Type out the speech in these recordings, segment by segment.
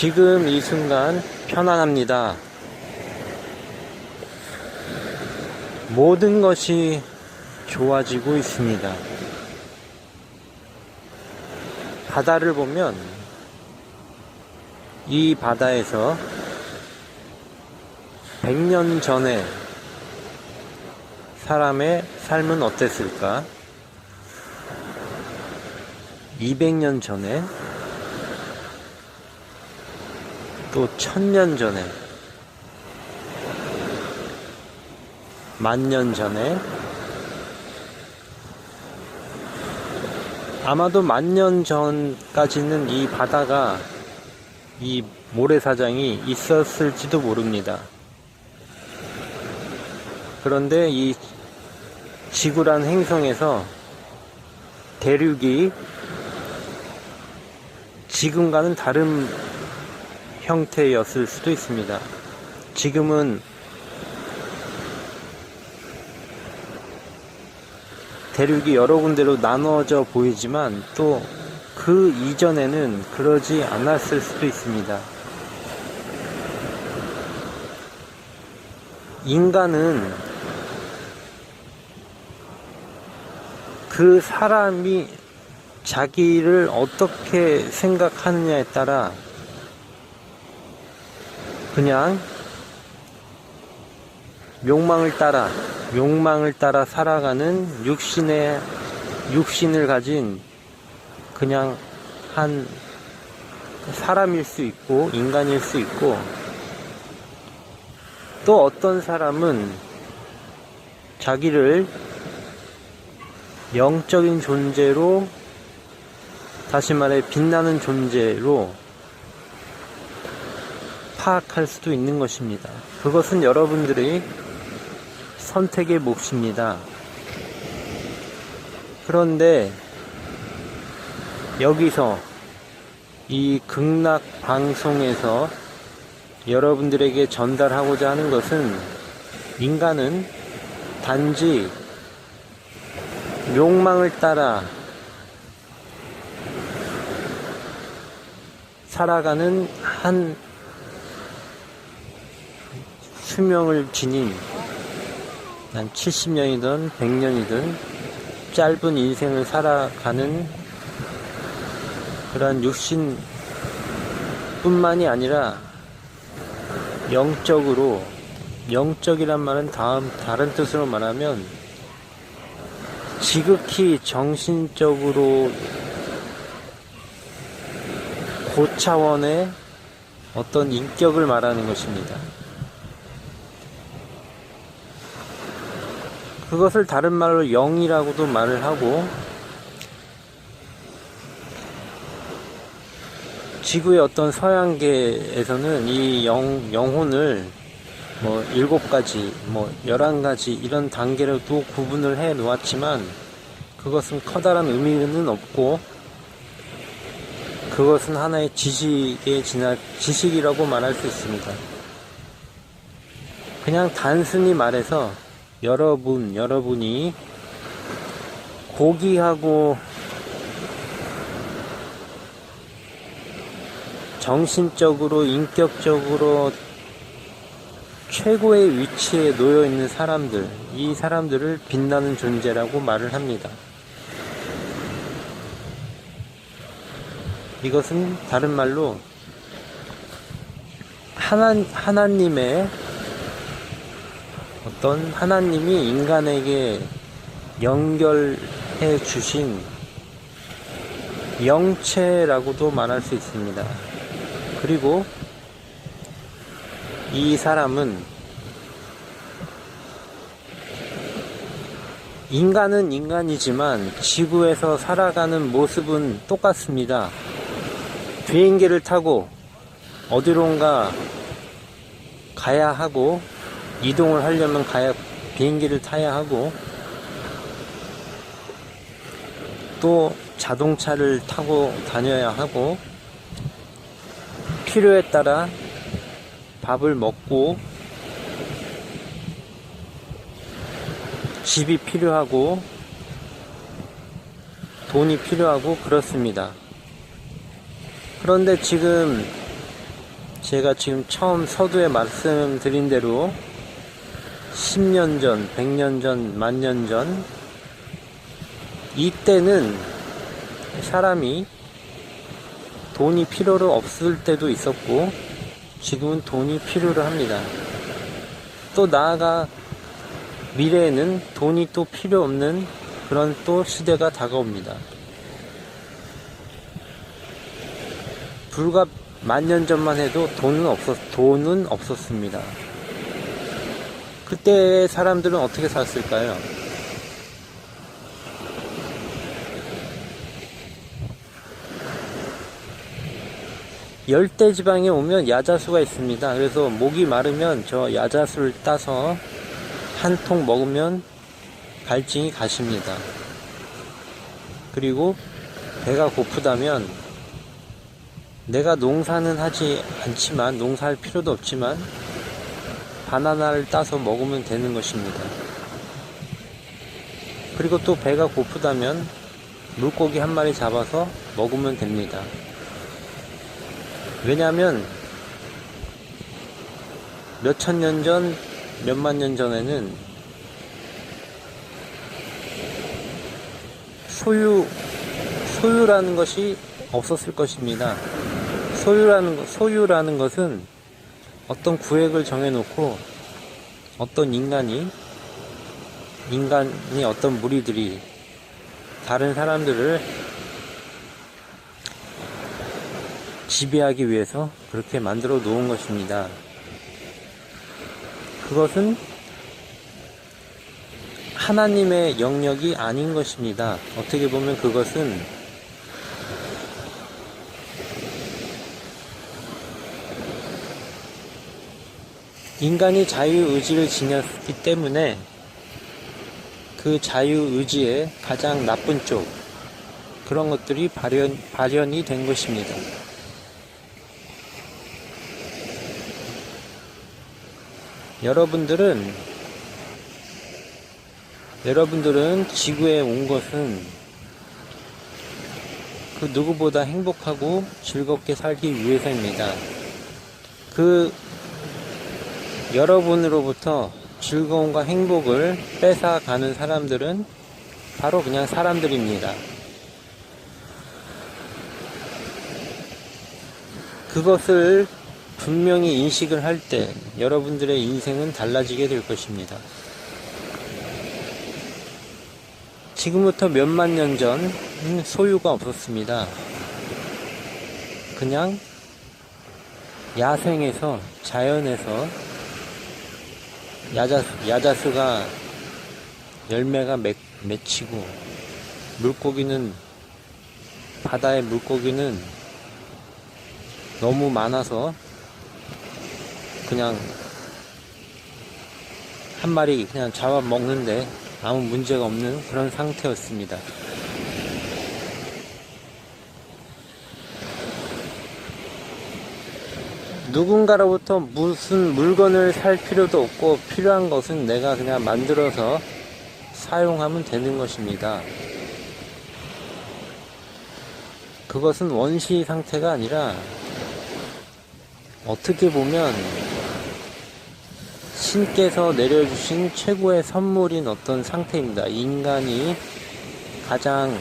지금 이 순간 편안합니다. 모든 것이 좋아지고 있습니다. 바다를 보면 이 바다에서 100년 전에 사람의 삶은 어땠을까? 200년 전에, 또 1000년 전에, 10,000년 전에, 아마도 10,000년 전까지는 이 바다가, 이 모래사장이 있었을지도 모릅니다. 그런데 이 지구란 행성에서 대륙이 지금과는 다른 형태였을 수도 있습니다. 지금은 대륙이 여러 군데로 나눠져 보이지만 또 그 이전에는 그러지 않았을 수도 있습니다. 인간은 그 사람이 자기를 어떻게 생각하느냐에 따라 그냥 욕망을 따라 살아가는 육신을 가진 그냥 한 사람일 수 있고 인간일 수 있고, 또 어떤 사람은 자기를 영적인 존재로, 다시 말해 빛나는 존재로 파악할 수도 있는 것입니다. 그것은 여러분들의 선택의 몫입니다. 그런데 여기서 이 극락 방송에서 여러분들에게 전달하고자 하는 것은, 인간은 단지 욕망을 따라 살아가는 한 수명을 지닌, 한 70년이든 100년이든 짧은 인생을 살아가는 그러한 육신뿐만이 아니라 영적이란 말은 다른 뜻으로 말하면 지극히 정신적으로 고차원의 어떤 인격을 말하는 것입니다. 그것을 다른 말로 영이라고도 말을 하고, 지구의 어떤 서양계에서는 이 영혼을 7가지, 11가지 이런 단계로도 구분을 해 놓았지만, 그것은 커다란 의미는 없고, 그것은 하나의 지식이라고 말할 수 있습니다. 그냥 단순히 말해서 여러분이 고귀하고 정신적으로, 인격적으로 최고의 위치에 놓여 있는 사람들, 이 사람들을 빛나는 존재라고 말을 합니다. 이것은 다른 말로 하나님의 어떤 하나님이 인간에게 연결해 주신 영체라고도 말할 수 있습니다. 그리고 이 사람은, 인간은 인간이지만 지구에서 살아가는 모습은 똑같습니다. 비행기를 타고 어디론가 가야 하고, 이동을 하려면 비행기를 타야 하고, 또 자동차를 타고 다녀야 하고, 필요에 따라 밥을 먹고, 집이 필요하고, 돈이 필요하고 그렇습니다. 그런데 지금 제가 지금 처음 서두에 말씀드린 대로 10년 전, 100년 전, 만년 전, 이때는 사람이 돈이 필요로 없을 때도 있었고, 지금은 돈이 필요로 합니다. 또 나아가 미래에는 돈이 또 필요 없는 그런 또 시대가 다가옵니다. 불과 만년 전만 해도 돈은 없었습니다. 그때의 사람들은 어떻게 살았을까요? 열대지방에 오면 야자수가 있습니다. 그래서 목이 마르면 저 야자수를 따서 한 통 먹으면 갈증이 가십니다. 그리고 배가 고프다면 내가 농사는 하지 않지만, 농사할 필요도 없지만 바나나를 따서 먹으면 되는 것입니다. 그리고 또 배가 고프다면 물고기 한 마리 잡아서 먹으면 됩니다. 왜냐하면 몇천 년 전, 몇만 년 전에는 소유라는 것이 없었을 것입니다. 소유라는 것은 어떤 구획을 정해놓고 어떤 인간이 어떤 무리들이 다른 사람들을 지배하기 위해서 그렇게 만들어 놓은 것입니다. 그것은 하나님의 영역이 아닌 것입니다. 어떻게 보면 그것은 인간이 자유의지를 지녔기 때문에 그 자유의지의 가장 나쁜 쪽, 그런 것들이 발현이 된 것입니다. 여러분들은 지구에 온 것은 그 누구보다 행복하고 즐겁게 살기 위해서입니다. 그 여러분으로부터 즐거움과 행복을 뺏어가는 사람들은 바로 그냥 사람들입니다. 그것을 분명히 인식을 할 때 여러분들의 인생은 달라지게 될 것입니다. 지금부터 몇만 년 전 소유가 없었습니다. 그냥 야생에서, 자연에서 야자수가 열매가 맺히고, 바다의 물고기는 너무 많아서 그냥 한 마리 그냥 잡아먹는데 아무 문제가 없는 그런 상태였습니다. 누군가로부터 무슨 물건을 살 필요도 없고, 필요한 것은 내가 그냥 만들어서 사용하면 되는 것입니다. 그것은 원시 상태가 아니라 어떻게 보면 신께서 내려주신 최고의 선물인 어떤 상태입니다. 인간이 가장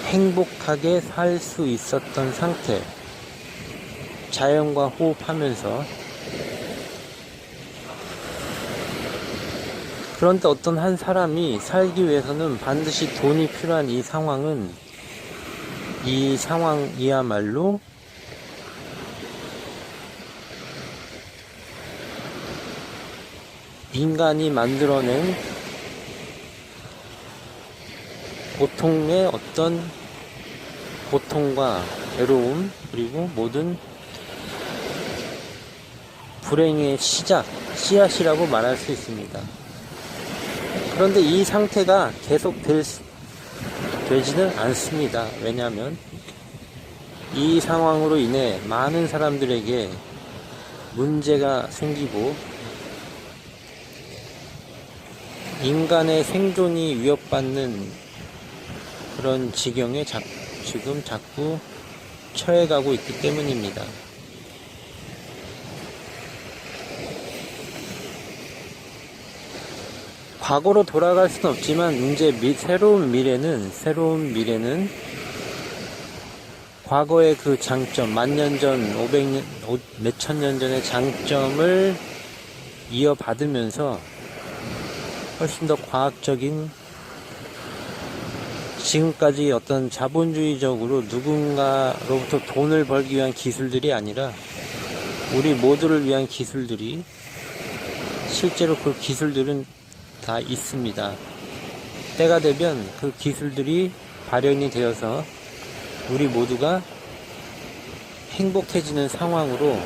행복하게 살 수 있었던 상태, 자연과 호흡하면서. 그런데 어떤 한 사람이 살기 위해서는 반드시 돈이 필요한 이 상황이야말로 인간이 만들어낸 고통의 어떤 고통과 괴로움, 그리고 모든 불행의 씨앗이라고 말할 수 있습니다. 그런데 이 상태가 계속 되지는 않습니다. 왜냐하면 이 상황으로 인해 많은 사람들에게 문제가 생기고 인간의 생존이 위협받는 그런 지경에 지금 자꾸 처해가고 있기 때문입니다. 과거로 돌아갈 수는 없지만 이제 새로운 미래는 과거의 그 장점, 만년 전, 500년, 몇천 년 전의 장점을 이어받으면서 훨씬 더 과학적인, 지금까지 어떤 자본주의적으로 누군가로부터 돈을 벌기 위한 기술들이 아니라 우리 모두를 위한 기술들이, 실제로 그 기술들은 다 있습니다. 때가 되면 그 기술들이 발현이 되어서 우리 모두가 행복해지는 상황으로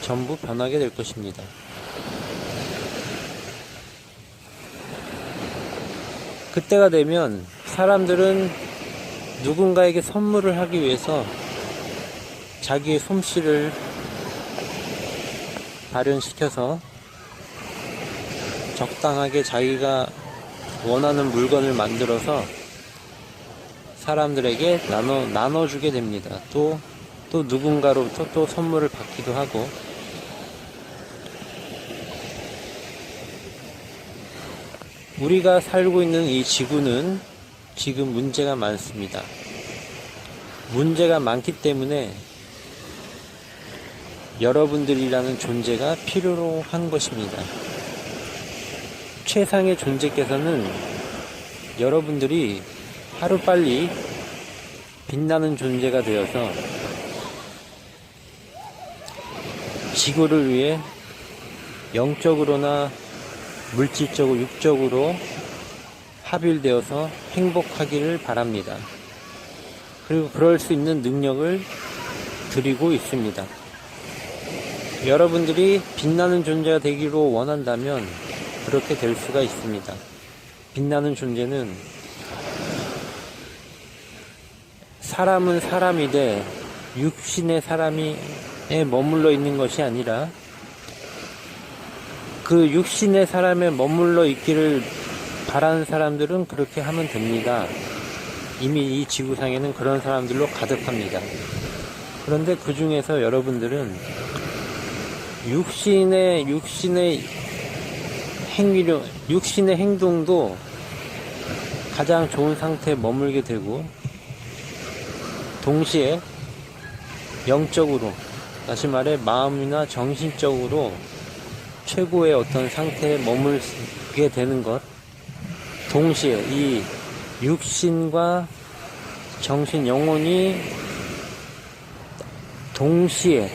전부 변하게 될 것입니다. 그때가 되면 사람들은 누군가에게 선물을 하기 위해서 자기의 솜씨를 발현시켜서 적당하게 자기가 원하는 물건을 만들어서 사람들에게 나눠주게 됩니다. 또 누군가로부터 또 선물을 받기도 하고, 우리가 살고 있는 이 지구는 지금 문제가 많습니다. 문제가 많기 때문에 여러분들이라는 존재가 필요로 한 것입니다. 최상의 존재께서는 여러분들이 하루빨리 빛나는 존재가 되어서 지구를 위해 영적으로나 물질적으로, 육적으로 합일되어서 행복하기를 바랍니다. 그리고 그럴 수 있는 능력을 드리고 있습니다. 여러분들이 빛나는 존재가 되기로 원한다면 그렇게 될 수가 있습니다. 빛나는 존재는 사람은 사람이되 육신의 사람에 머물러 있는 것이 아니라 그 육신의 사람에 머물러 있기를 바라는 사람들은 그렇게 하면 됩니다. 이미 이 지구상에는 그런 사람들로 가득합니다. 그런데 그 중에서 여러분들은 육신의 행동도 가장 좋은 상태에 머물게 되고, 동시에 영적으로, 다시 말해 마음이나 정신적으로 최고의 어떤 상태에 머물게 되는 것, 동시에 이 육신과 정신, 영혼이 동시에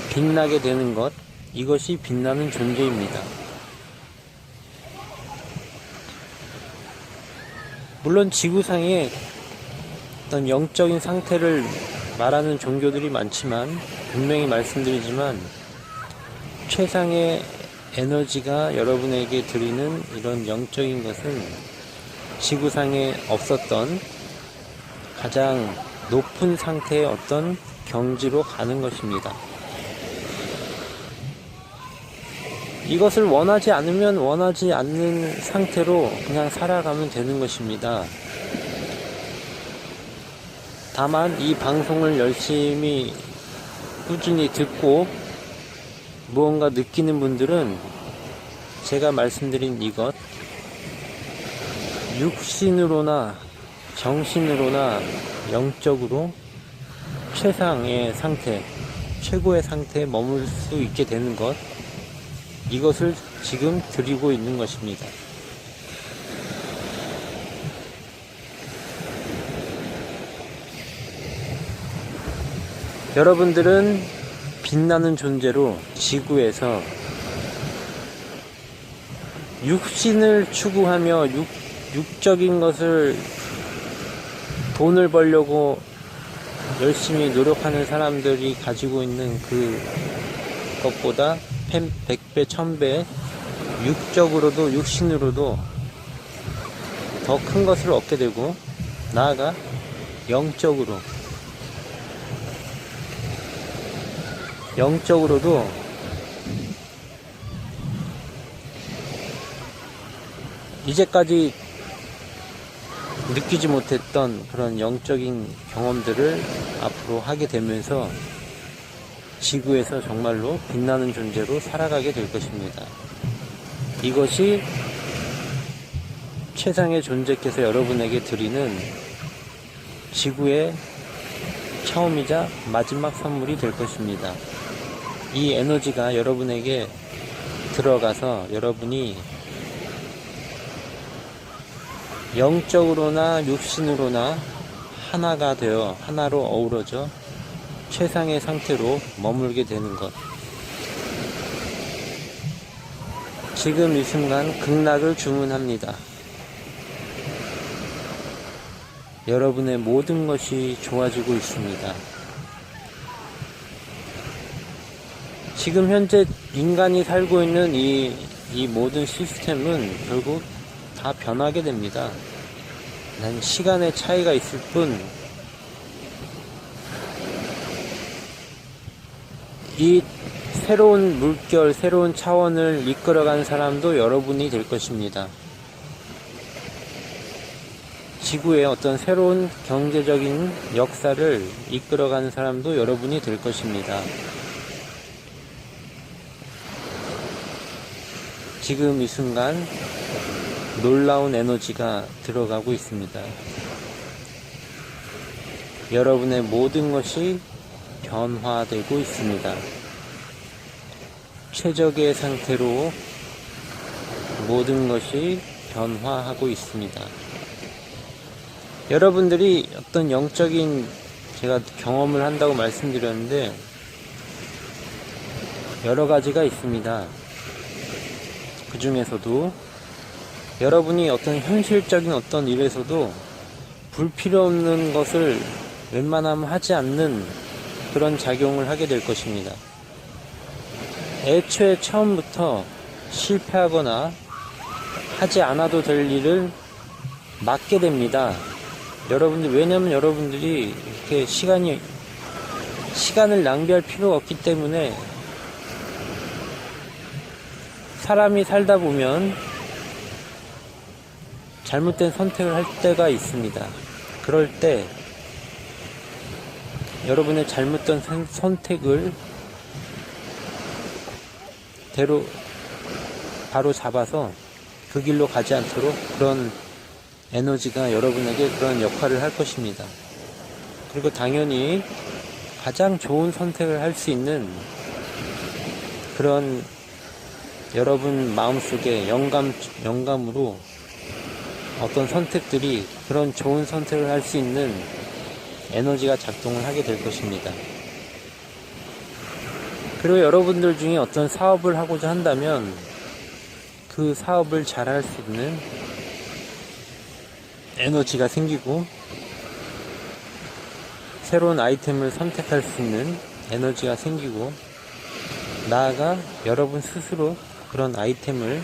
빛나게 되는 것, 이것이 빛나는 존재입니다. 물론 지구상에 어떤 영적인 상태를 말하는 종교들이 많지만, 분명히 말씀드리지만 최상의 에너지가 여러분에게 드리는 이런 영적인 것은 지구상에 없었던 가장 높은 상태의 어떤 경지로 가는 것입니다. 이것을 원하지 않으면 원하지 않는 상태로 그냥 살아가면 되는 것입니다. 다만 이 방송을 열심히 꾸준히 듣고 무언가 느끼는 분들은 제가 말씀드린 이것, 육신으로나 정신으로나 영적으로 최상의 상태, 최고의 상태에 머물 수 있게 되는 것, 이것을 지금 드리고 있는 것입니다. 여러분들은 빛나는 존재로 지구에서 육신을 추구하며 육적인 것을, 돈을 벌려고 열심히 노력하는 사람들이 가지고 있는 그 것보다 100배, 1000배 육적으로도 육신으로도 더 큰 것을 얻게 되고, 나아가 영적으로도 이제까지 느끼지 못했던 그런 영적인 경험들을 앞으로 하게 되면서 지구에서 정말로 빛나는 존재로 살아가게 될 것입니다. 이것이 최상의 존재께서 여러분에게 드리는 지구의 처음이자 마지막 선물이 될 것입니다. 이 에너지가 여러분에게 들어가서 여러분이 영적으로나 육신으로나 하나가 되어 하나로 어우러져 최상의 상태로 머물게 되는 것. 지금 이 순간 극락을 주문합니다. 여러분의 모든 것이 좋아지고 있습니다. 지금 현재 인간이 살고 있는 이 모든 시스템은 결국 다 변하게 됩니다. 난 시간의 차이가 있을 뿐, 이 새로운 물결, 새로운 차원을 이끌어간 사람도 여러분이 될 것입니다. 지구의 어떤 새로운 경제적인 역사를 이끌어가는 사람도 여러분이 될 것입니다. 지금 이 순간 놀라운 에너지가 들어가고 있습니다. 여러분의 모든 것이 변화되고 있습니다. 최적의 상태로 모든 것이 변화하고 있습니다. 여러분들이 어떤 영적인 제가 경험을 한다고 말씀드렸는데 여러 가지가 있습니다. 그 중에서도 여러분이 어떤 현실적인 어떤 일에서도 불필요 없는 것을 웬만하면 하지 않는 그런 작용을 하게 될 것입니다. 애초에 처음부터 실패하거나 하지 않아도 될 일을 맡게 됩니다. 왜냐면 여러분들이 이렇게 시간을 낭비할 필요가 없기 때문에 사람이 살다 보면 잘못된 선택을 할 때가 있습니다. 그럴 때 여러분의 잘못된 선택을 바로 잡아서 그 길로 가지 않도록 그런 에너지가 여러분에게 그런 역할을 할 것입니다. 그리고 당연히 가장 좋은 선택을 할 수 있는 그런 여러분 마음속에 영감으로 어떤 선택들이 그런 좋은 선택을 할 수 있는 에너지가 작동을 하게 될 것입니다. 그리고 여러분들 중에 어떤 사업을 하고자 한다면 그 사업을 잘 할 수 있는 에너지가 생기고 새로운 아이템을 선택할 수 있는 에너지가 생기고 나아가 여러분 스스로 그런 아이템을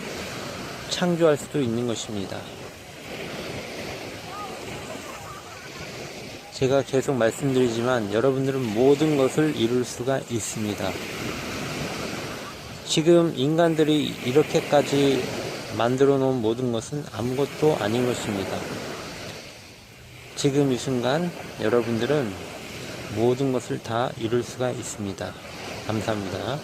창조할 수도 있는 것입니다. 제가 계속 말씀드리지만 여러분들은 모든 것을 이룰 수가 있습니다. 지금 인간들이 이렇게까지 만들어 놓은 모든 것은 아무것도 아닌 것입니다. 지금 이 순간 여러분들은 모든 것을 다 이룰 수가 있습니다. 감사합니다.